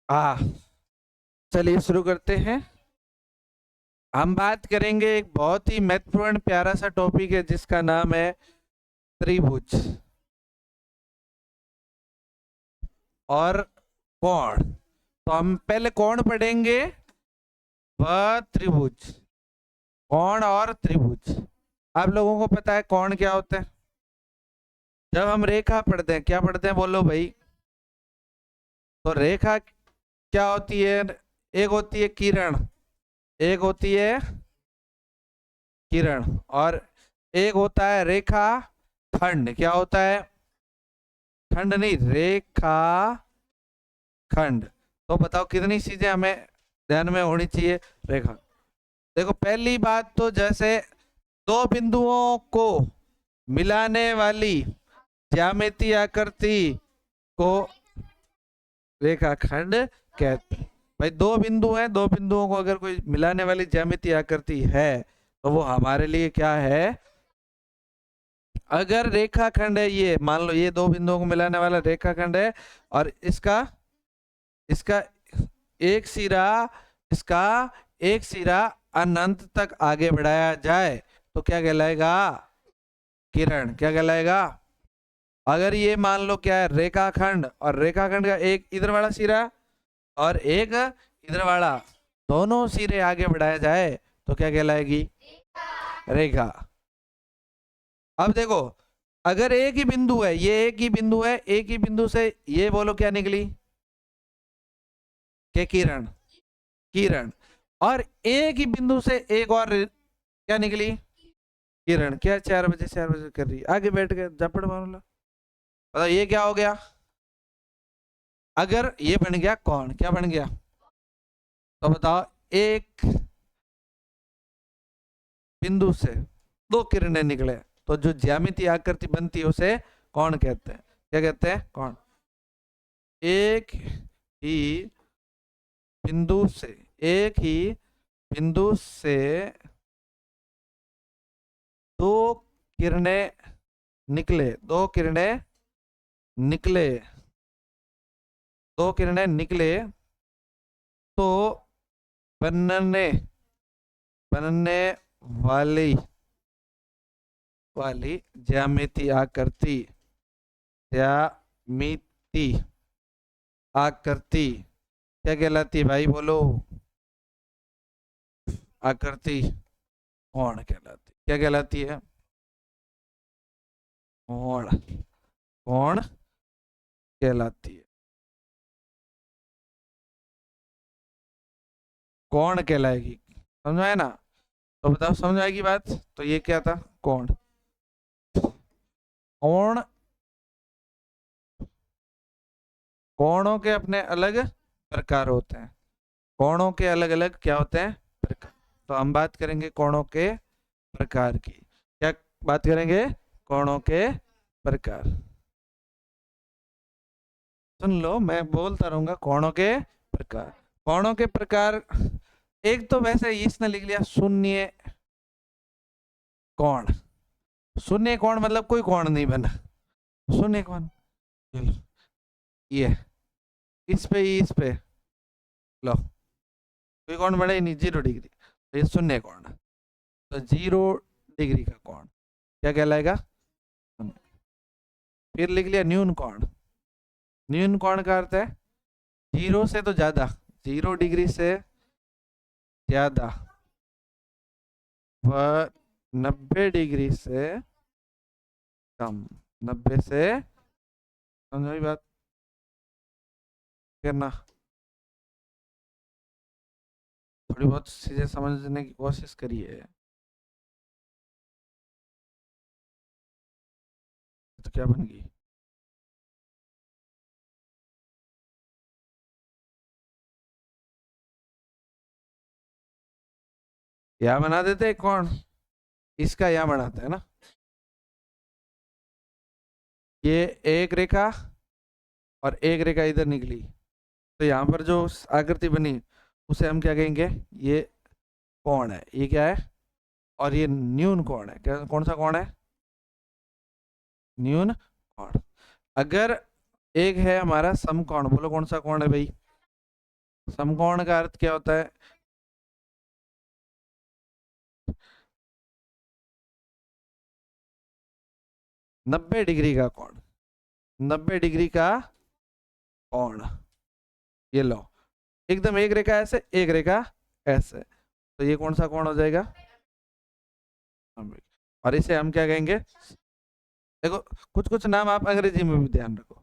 हाँ, चलिए शुरू करते हैं। हम बात करेंगे एक बहुत ही महत्वपूर्ण प्यारा सा टॉपिक है जिसका नाम है त्रिभुज और कोण। तो हम पहले कोण पढ़ेंगे, वह त्रिभुज, कोण और त्रिभुज। आप लोगों को पता है कोण क्या होता है? जब हम रेखा पढ़ते हैं, क्या पढ़ते हैं बोलो भाई? तो रेखा क्या होती है? एक होती है किरण, एक होती है किरण, और एक होता है रेखा खंड। क्या होता है? खंड नहीं, रेखा खंड। तो बताओ कितनी चीजें हमें ध्यान में होनी चाहिए? रेखा। देखो, पहली बात तो जैसे दो बिंदुओं को मिलाने वाली ज्यामितीय आकृति को रेखाखंड कहते हैं। भाई दो बिंदु हैं, दो बिंदुओं को अगर कोई मिलाने वाली ज्यामितीय आकृति है तो वो हमारे लिए क्या है? अगर रेखाखंड है, ये मान लो ये दो बिंदुओं को मिलाने वाला रेखाखंड है, और इसका इसका एक सिरा इसका एक सिरा अनंत तक आगे बढ़ाया जाए तो क्या कहलाएगा? किरण। क्या कहलाएगा? अगर ये मान लो क्या है, रेखाखंड, और रेखाखंड का एक इधर वाला सिरा और एक इधर वाला, दोनों सिरे आगे बढ़ाया जाए तो क्या कहलाएगी? रेखा। अब देखो, अगर एक ही बिंदु है, ये एक ही बिंदु है, एक ही बिंदु से ये बोलो क्या निकली? के किरण। किरण। और एक ही बिंदु से एक और क्या निकली? किरण। क्या 4 बजे 4 बजे कर रही है, आगे बैठ के झपड़ मारो ला। बताओ ये क्या हो गया? अगर ये बन गया कौन, क्या बन गया? तो बताओ, एक बिंदु से दो किरणें निकले तो जो ज्यामितीय आकृति बनती है उसे कौन कहते हैं? क्या कहते हैं? कौन। एक ही बिंदु से एक ही बिंदु से दो किरणें निकले, दो किरणें निकले, दो किरणें निकले तो बनने बनने वाली वाली ज्यामिति आकृति, ज्यामिति आकृति क्या कहलाती है भाई बोलो? आकृति कोण कहलाती। क्या कहलाती है? कोण। कोण कहलाती है। कोण कहलाएगी। समझ आया ना? तो बताओ, समझ आएगी बात? तो ये क्या था? कोण। कोण, कोणों के अपने अलग प्रकार होते हैं। कोणों के अलग अलग क्या होते हैं? प्रकार। तो हम बात करेंगे कोणों के प्रकार की। क्या बात करेंगे? कोणों के प्रकार। सुन लो, मैं बोलता रहूंगा कोणों के प्रकार। कोणों के प्रकार, एक तो वैसे इसने लिख लिया शून्य कोण। शून्य कोण मतलब कोई कोण नहीं बना। शून्य कोण, ये इस पे ही, इस पे लो, कोई कोण बने ही नहीं, 0 डिग्री। तो ये शून्य कोण। तो 0 डिग्री का कोण क्या कहलाएगा? फिर लिख लिया न्यून कोण। न्यून कोण का अर्थ है 0 से तो ज्यादा, 0 डिग्री से ज्यादा, वह 90 डिग्री से कम। 90 से, समझ बात करना, थोड़ी बहुत चीजें समझने की कोशिश करिए। तो क्या बन गई? यहाँ बना देते कौन? इसका यहाँ बनाते हैं ना, ये एक रेखा और एक रेखा इधर निकली, तो यहाँ पर जो आकृति बनी उसे हम क्या कहेंगे? ये कोण है। ये क्या है? और ये न्यून कोण है। क्या, कौन सा कोण है? न्यून कोण। अगर एक है हमारा समकोण, बोलो कौन सा कोण है भाई? समकोण का अर्थ क्या होता है? 90 डिग्री का कोण, 90 डिग्री का कोण। ये लो, एकदम एक रेखा ऐसे, एक रेखा ऐसे, तो ये कौन सा कोण हो जाएगा? और इसे हम क्या कहेंगे? देखो, कुछ कुछ नाम आप अंग्रेजी में भी ध्यान रखो।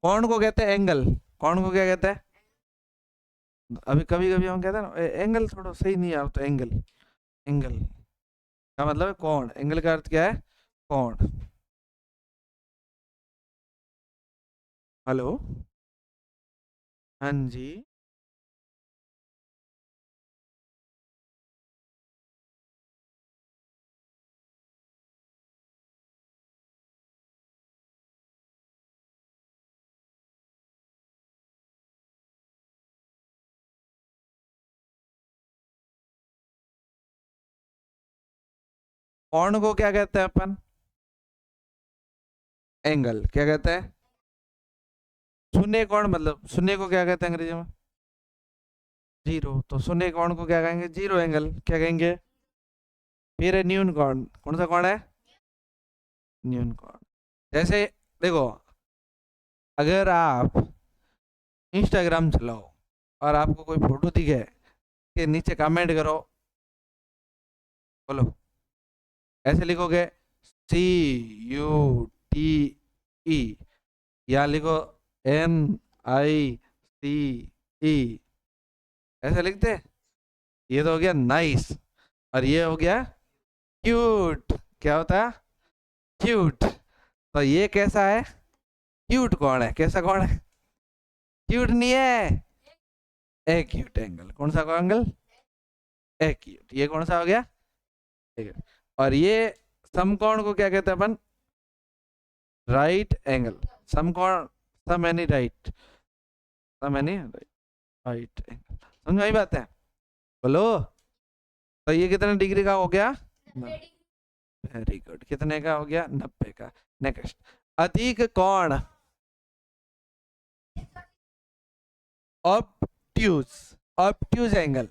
कोण को कहते हैं एंगल। कोण को क्या कहते हैं? अभी कभी कभी हम कहते हैं ना एंगल थोड़ा सही नहीं आता, तो एंगल, एंगल का मतलब है कोण। एंगल का अर्थ क्या है? कोण। हेलो, हाँ जी। कोण को क्या कहते हैं अपन? एंगल। क्या कहते हैं? शून्य कोण, मतलब शून्य को क्या कहते हैं अंग्रेजी में? जीरो। तो शून्य कोण को क्या कहेंगे? Zero angle. क्या कहेंगे? फिर है न्यून कोण। कौन सा कोण है? न्यून कोण। जैसे देखो, अगर आप इंस्टाग्राम चलाओ और आपको कोई फोटो दिखे, के नीचे कमेंट करो, बोलो, ऐसे लिखोगे CUTE, या लिखो NICE, ऐसे लिखते हैं। ये तो हो गया नाइस, और ये हो गया क्यूट। क्या होता है? क्यूट। तो ये कैसा है? क्यूट कौन है? कैसा कौन है? क्यूट नहीं है, एक्यूट एंगल। कौन सा एंगल? एक्यूट। ये कौन सा हो गया? Acute। और ये समकोण को क्या कहते हैं अपन? Right angle. समकोण, सम एनी राइट, सम एनी राइट एंगल। समझ में आई बात है? बोलो। तो ये कितने डिग्री का हो गया? Very good. कितने का हो गया? 90 का। नेक्स्ट, अधिक कोण, ऑब्ट्यूज, ऑब्ट्यूज एंगल।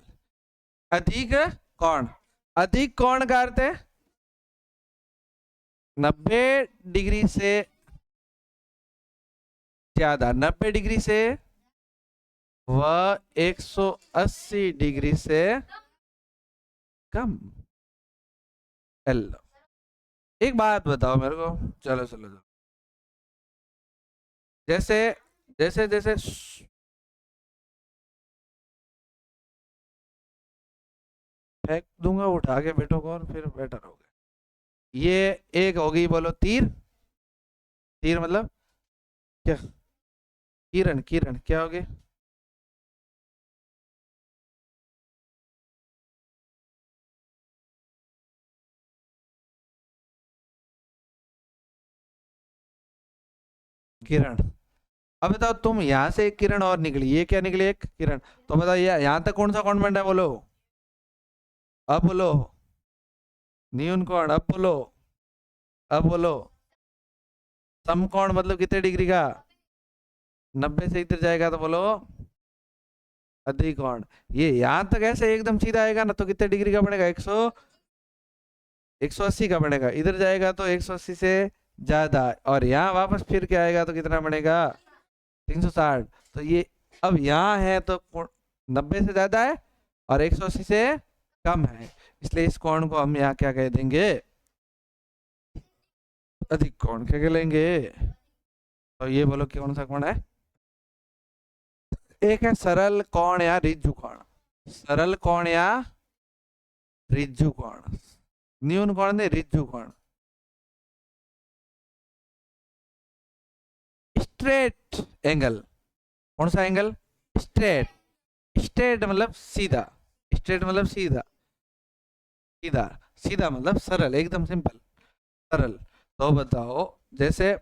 अधिक कोण, अधिक कोण का अर्थ है 90 डिग्री से ज्यादा, 90 डिग्री से वह 180 डिग्री से कम। हेलो, एक बात बताओ मेरे को, चलो चलो चलो, जैसे जैसे जैसे फेंक दूंगा उठा के बेटों को और फिर बेटर हो गए। ये एक होगी, बोलो तीर। तीर मतलब क्या? किरण, किरण क्या होगी? किरण। अब बताओ, तुम यहाँ से एक किरण और निकली, ये क्या निकली? एक किरण। तो बताओ ये यहाँ तक कौन सा कौन बन रहा है? बोलो, अब बोलो। न्यून कौन? अब बोलो, अब बोलो। समकोण मतलब कितने डिग्री का? 90 से इधर जाएगा तो बोलो अधिक कोण। ये यहाँ तक ऐसे एकदम सीधा आएगा ना, तो कितने डिग्री का बनेगा? 180 का बनेगा। इधर जाएगा तो 180 से ज्यादा, और यहाँ वापस फिर के आएगा तो कितना बनेगा? 360। तो ये अब यहाँ है तो 90 से ज्यादा है और 180 से कम है, इसलिए इस कोण को हम यहाँ क्या कह देंगे? अधिक कोण। क्या कह लेंगे? तो ये बोलो कि कौन सा कोण है? एक है सरल कोण या रिज्जु कोण। सरल कोण या रिज्जु कोण। न्यून कोण नहीं, रिज्जु कोण। Straight angle. कौन सा एंगल? स्ट्रेट। स्ट्रेट मतलब सीधा, स्ट्रेट मतलब सीधा, सीधा, सीधा मतलब सरल, एकदम सिंपल, सरल। तो बताओ, जैसे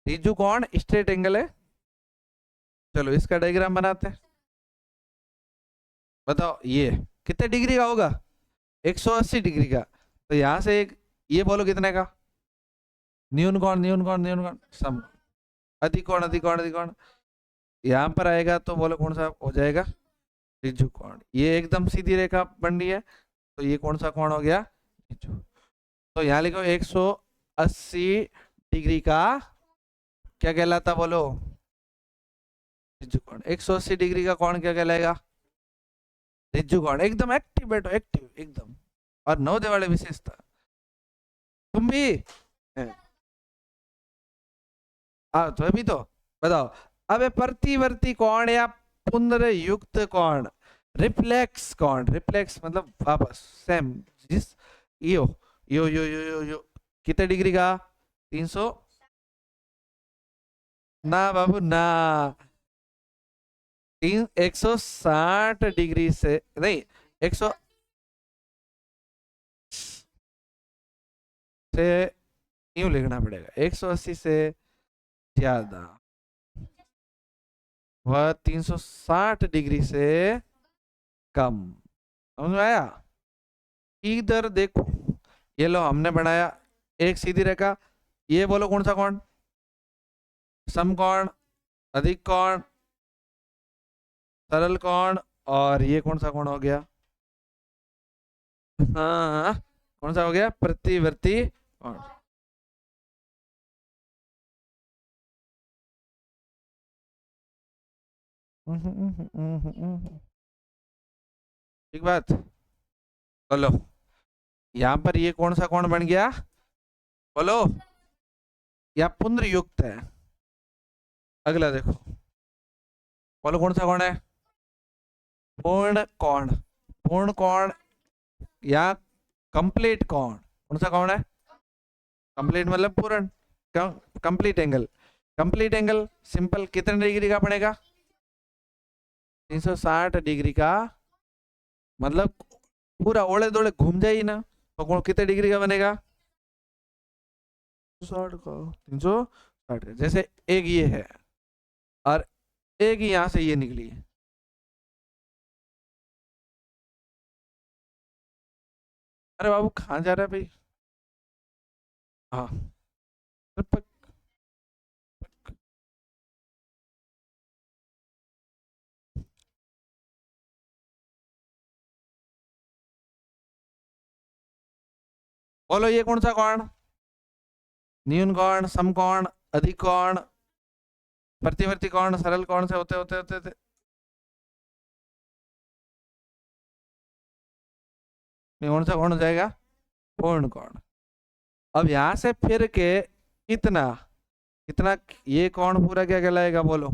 रिज्जु कोण स्ट्रेट एंगल है, चलो इसका डायग्राम बनाते हैं। बताओ ये कितने डिग्री का होगा? 180 डिग्री का। तो यहां से एक, ये बोलो कितने का? न्यून कोण, न्यून कोण, न्यून कोण, सम, अधिक कोण, अधिक कोण, अधिक कोण। यहाँ पर आएगा तो बोलो कौन सा हो जाएगा, ऋजु कोण। ये एकदम सीधी रेखा बन रही है, तो ये कौन सा कोण हो गया, ऋजु। तो यहाँ लिखो 180 डिग्री का क्या कहलाता बोलो, ऋजु कोण। 180 डिग्री का कोण क्या कहलाएगा, ऋजु कोण। एकदम एक्टिव बैठो, एक्टिव एकदम। और नवोदय वाले विशेषता, तुम भी तो अभी तो बताओ। अब प्रतिवर्ती कोण या पुनर्युक्त युक्त कोण, रिफ्लेक्स कोण, रिफ्लेक्स मतलब वापस सेम, जिस यो यो यो यो यो, यो कितने डिग्री का, 300 ना बाबू ना, 160 डिग्री से नहीं, 100 से यूं लिखना पड़ेगा, 180 से ज्यादा वह 360 डिग्री से कम। समझ में आया। इधर देखो, ये लो हमने बनाया एक सीधी रेखा, ये बोलो कौन सा कोण, समकोण, अधिक कोण, सरल कोण, और ये कौन सा कोण हो गया, हाँ कौन सा हो गया, प्रतिवर्ती कोण। ठीक बात। बोलो यहाँ पर ये कौन सा कोण बन गया, बोलो, या पुनर्युक्त है। अगला देखो, बोलो कौन सा कोण है, पूर्ण कोण। पूर्ण कोण या कंप्लीट कोण, कौन सा कोण है, कंप्लीट मतलब पूर्ण, complete angle. Complete angle simple कितने डिग्री का बनेगा, 360 डिग्री का, मतलब पूरा ओले दोले घूम जाए ना, तो कितने डिग्री का बनेगा, 360 का, 360 का। जैसे एक ये है और एक ही यहां से ये निकली है, अरे बाबू कहाँ जा रहा है भाई, हाँ बोलो ये कौन सा कोण, न्यून कोण, समकोण, अधिक कोण, प्रतिवर्ती कोण, सरल कोण से होते होते होते, होते। कौन सा कोण हो जाएगा, पूर्ण कोण। अब यहां से फिर के इतना इतना, ये कोण पूरा क्या कहलाएगा बोलो,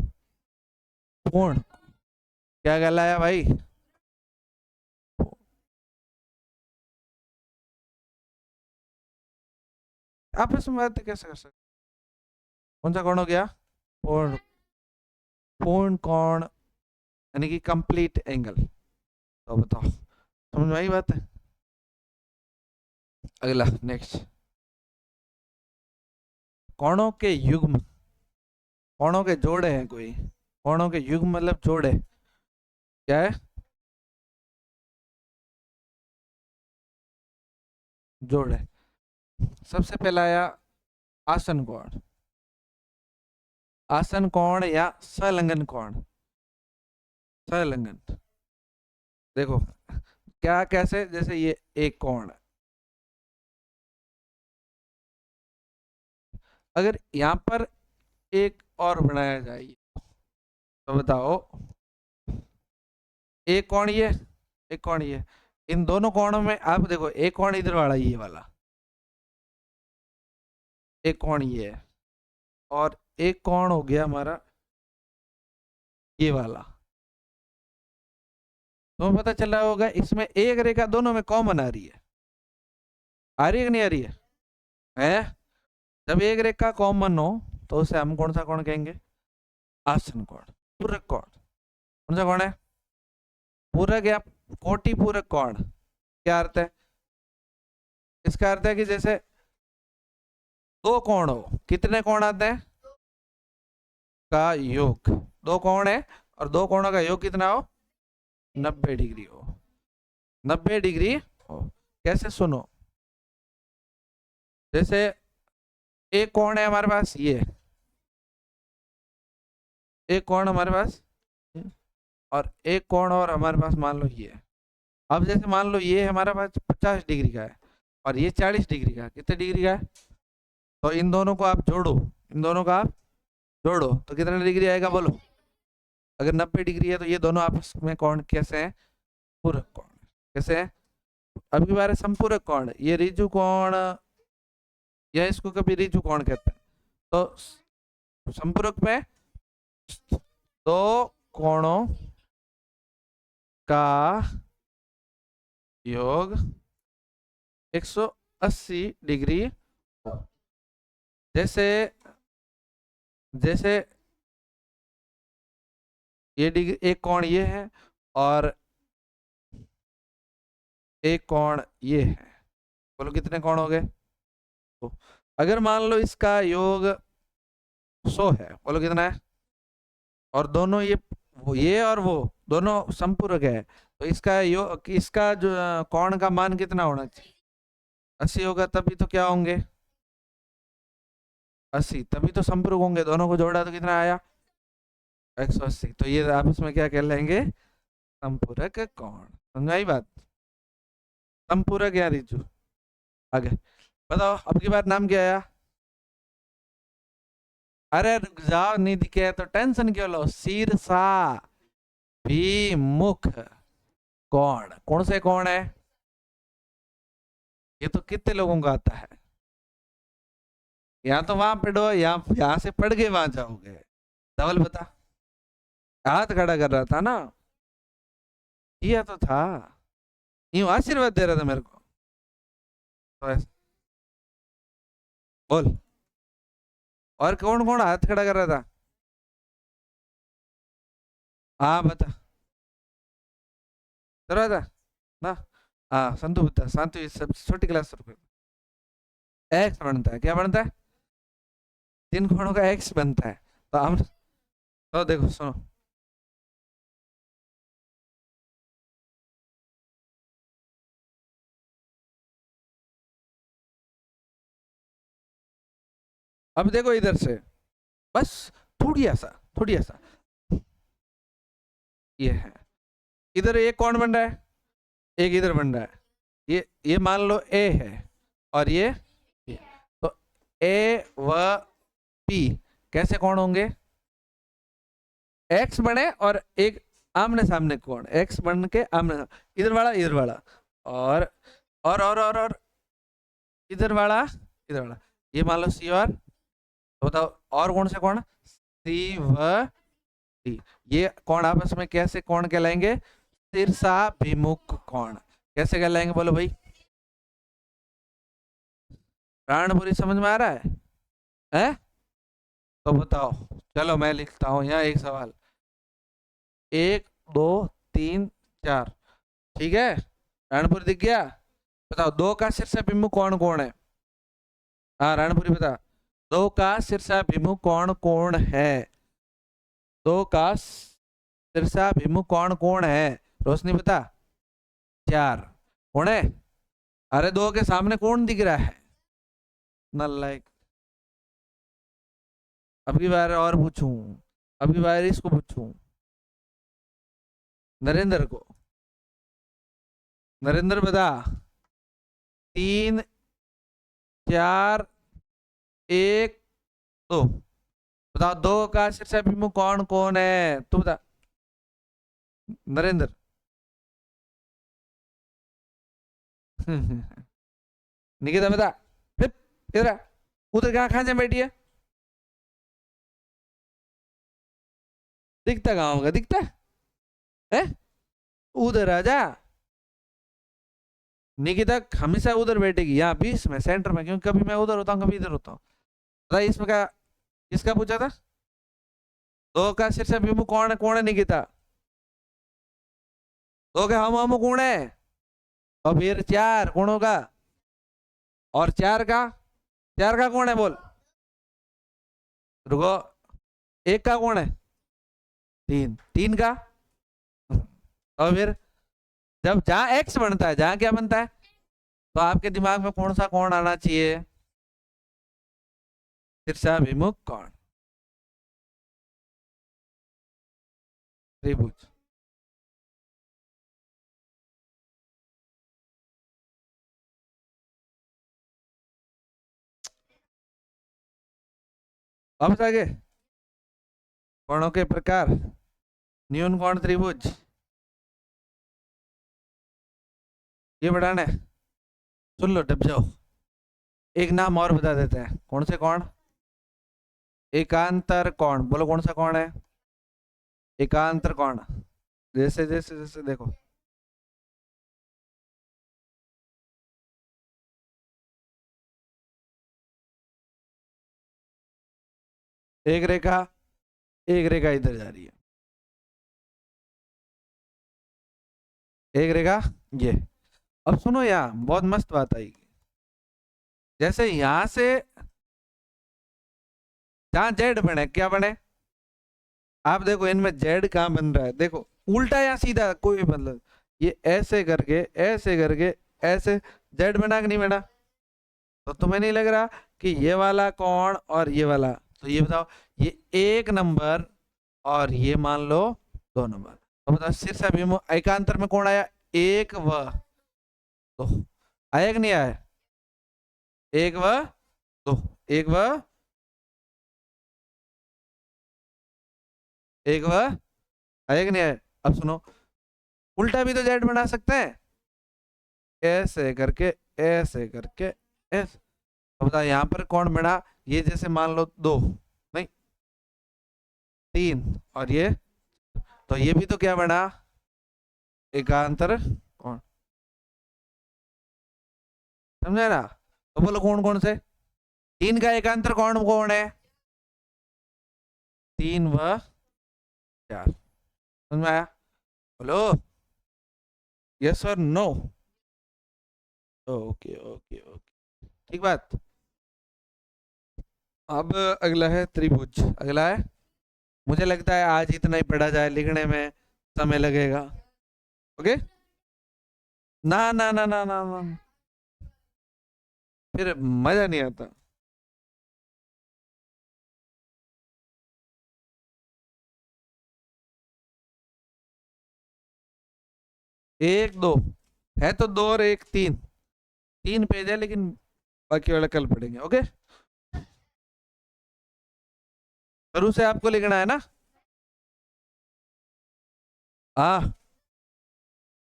पूर्ण। क्या कहलाया भाई, आप इसमें बात कैसे कर सकते, कौन सा कोण हो गया, पूर्ण। पूर्ण कोण यानी कि कंप्लीट एंगल। तो बताओ समझ में आई बात है। अगला नेक्स्ट, कोणों के युग्म, कोणों के जोड़े हैं कोई, कोणों के युग्म मतलब जोड़े, क्या है, जोड़े। सबसे पहला आया आसन कोण, आसन कोण या संलग्न कोण। संलग्न देखो क्या कैसे, जैसे ये एक कोण है, अगर यहाँ पर एक और बनाया जाए तो बताओ, एक कोण ये, एक कोण ये, इन दोनों कोणों में आप देखो, एक कोण इधर वाला ये वाला, एक कोण ये है, और एक कोण हो गया हमारा ये वाला। तो पता चल रहा होगा इसमें एक रेखा दोनों में कॉमन आ रही है, आ रही है कि नहीं आ रही है? जब एक रेखा कॉमन हो तो उसे हम कौन सा कोण कहेंगे, आसन कोण, पूरक कोण। कौन सा कोण है, पूरक या कोटि पूरक कोण। क्या अर्थ है, इसका अर्थ है कि जैसे दो कोण हो, कितने कोण आते हैं, का योग, दो कोण है और दो कोणों का योग कितना हो, 90 डिग्री हो, 90 डिग्री हो। कैसे सुनो, जैसे एक कोण है हमारे पास ये, एक कोण हमारे पास और एक कोण और हमारे पास मान लो ये है। अब जैसे मान लो ये हमारे पास 50 डिग्री का है और ये 40 डिग्री का, कितने डिग्री का है? तो इन दोनों को आप जोड़ो, इन दोनों का आप जोड़ो तो कितना डिग्री आएगा बोलो? अगर 90 डिग्री है तो ये दोनों आपस में कोण कैसे हैं? पूरक कोण। कैसे हैं? अब की बार है संपूरक कोण, ये ऋजु कोण या इसको कभी ऋजु कोण कहते हैं। तो संपूरक में दो कोणों का योग 180 डिग्री हो। जैसे जैसे ये डिग्री, एक कोण ये है और एक कोण ये है, बोलो कितने कोण हो गए? तो अगर मान लो इसका योग 100 है, बोलो कितना है? और दोनों ये और वो दोनों संपूरक है, तो इसका योग, इसका जो कोण का मान कितना होना चाहिए? 80 होगा, तभी तो क्या होंगे? 80, तभी तो संपूरक होंगे। दोनों को जोड़ा तो कितना आया? 180। तो ये आपस में क्या कहलाएंगे? संपूरक कोण। समझाई बात? संपूरक या ऋजु। आगे बताओ, अब की बार नाम क्या आया? अरे रुक जाओ, नहीं दिखे तो टेंशन क्यों लो? शीर्षा भिमुख कोण। कौन से कोण है? ये तो कितने लोगों को आता है? या तो वहां पढ़ो या यहां से पढ़ के वहां जाओगे। धवल बता। हाथ खड़ा कर रहा था ना, किया तो था, यूं आशीर्वाद दे रहा था मेरे को। तो बोल, और कौन कौन हाथ खड़ा कर रहा था? हाँ बता। कर रहा था ना? हाँ संतु बता। संतु ये सब छोटी क्लास एक्स बनता है। क्या बनता है? 3 कोणों का एक्स बनता है। तो हम तो देखो सुनो, अब देखो इधर से, बस थोड़ी ऐसा ये है। इधर एक कौन बन रहा है? एक इधर बन रहा है। ये मान लो ए है और ये B। तो ए व पी कैसे कौन होंगे? एक्स बने और एक आमने सामने कौन, एक्स बन के आमने, इधर वाला इधर वाला, और और इधर वाला इधर वाला। ये मान लो सी और, तो बताओ और कौन से कौन? सी व डी। ये कौन आपस में कैसे कौन कहलाएंगे? शीर्षाभिमुख कौन। कैसे कहलाएंगे बोलो भाई? प्राणपुरी समझ में आ रहा है? हैं? तो बताओ, चलो मैं लिखता हूं यहाँ एक सवाल। 1 2 3 4, ठीक है? प्राणपुरी दिख गया? बताओ दो का शीर्षाभिमुख कौन कौन है? हाँ राणपुरी बता। दो का शीर्षाभिमुख कौन कौन है? दो का शीर्षाभिमुख कौन कौन है? रोशनी बता। 4 कौन है? अरे दो के सामने कौन दिख रहा है? नालायक। अब की बार और पूछूं, अब की बार इसको पूछूं, नरेंद्र को। नरेंद्र बता। 3 4 1 2, बताओ दो का शीर्षाभिमुख कौन कौन है? तू बता नरेंद्र। निकिता बता। इधर आ। उधर कहाँ से बैठी है? दिखता कहाँ होगा? दिखता है? उधर आ जा। निकिता हमेशा उधर बैठेगी, यहाँ बीच में सेंटर में, क्योंकि कभी मैं उधर होता हूँ कभी इधर होता हूँ। बताइए इसमें क्या, किसका पूछा था? दो का शीर्षाभिमुख कौन है निकिता? दो के हम कौन है? और फिर 4 कौन होगा? और 4 का कौन है बोल? रुको, एक का कौन है? 3 का। और फिर जब जहां एक्स बनता है, जहां क्या बनता है, तो आपके दिमाग में कौन सा कौन आना चाहिए? शीर्षाभिमुख कौन। त्रिभुज। अब आगे कोणों के प्रकार, न्यून कोण त्रिभुज, ये बढ़ाना है। सुन लो, डब जाओ। एक नाम और बता देते हैं, कौन से कोण? एकांतर कोण। बोलो कौन सा कोण है? एकांतर कोण। जैसे जैसे जैसे देखो, एक रेखा, एक रेखा इधर जा रही है, एक रेखा ये। अब सुनो, यहाँ बहुत मस्त बात आई। जैसे यहां से जहां जेड बने, क्या बने? आप देखो इनमें जेड कहाँ बन रहा है, देखो उल्टा या सीधा कोई भी मतलब, ये ऐसे करके ऐसे जेड बना कि नहीं बना? तो तुम्हें नहीं लग रहा कि ये वाला कौन और ये वाला, तो ये बताओ, ये एक नंबर और ये मान लो 2 नंबर, तो बताओ शीर्ष अभिमुख एकांतर में कौन आया? एक व दो। आया कि नहीं आया? एक व दो, एक व एक व, आया कि नहीं आया? अब सुनो, उल्टा भी तो जेड बना सकते हैं, ऐसे करके ऐसे करके ऐसे। अब बताओ यहाँ पर कौन बना? ये जैसे मान लो 2, नहीं 3, और ये, तो ये भी तो क्या बना? एकांतर कौन। समझे ना? तो बोलो कौन कौन से? 3 का एकांतर कौन कौन है? 3 व 4। समझ में आया? बोलो यस और नो। ओके ओके ओके, ठीक बात। अब अगला है त्रिभुज। अगला है, मुझे लगता है आज इतना ही पढ़ा जाए, लिखने में समय लगेगा। ओके, ना ना ना ना ना ना, फिर मजा नहीं आता। एक दो है तो 2 और 1 3, 3 पेज है, लेकिन बाकी वाला कल पढ़ेंगे। ओके, शुरू से आपको लिखना है ना? हाँ,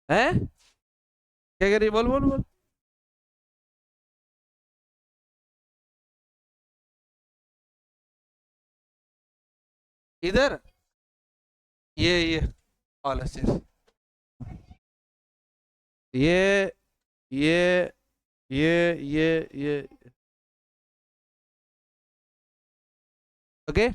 है क्या करिए, बोल बोल बोल। इधर ये ऑल असिस्ट, ये ये ये ये, ओके।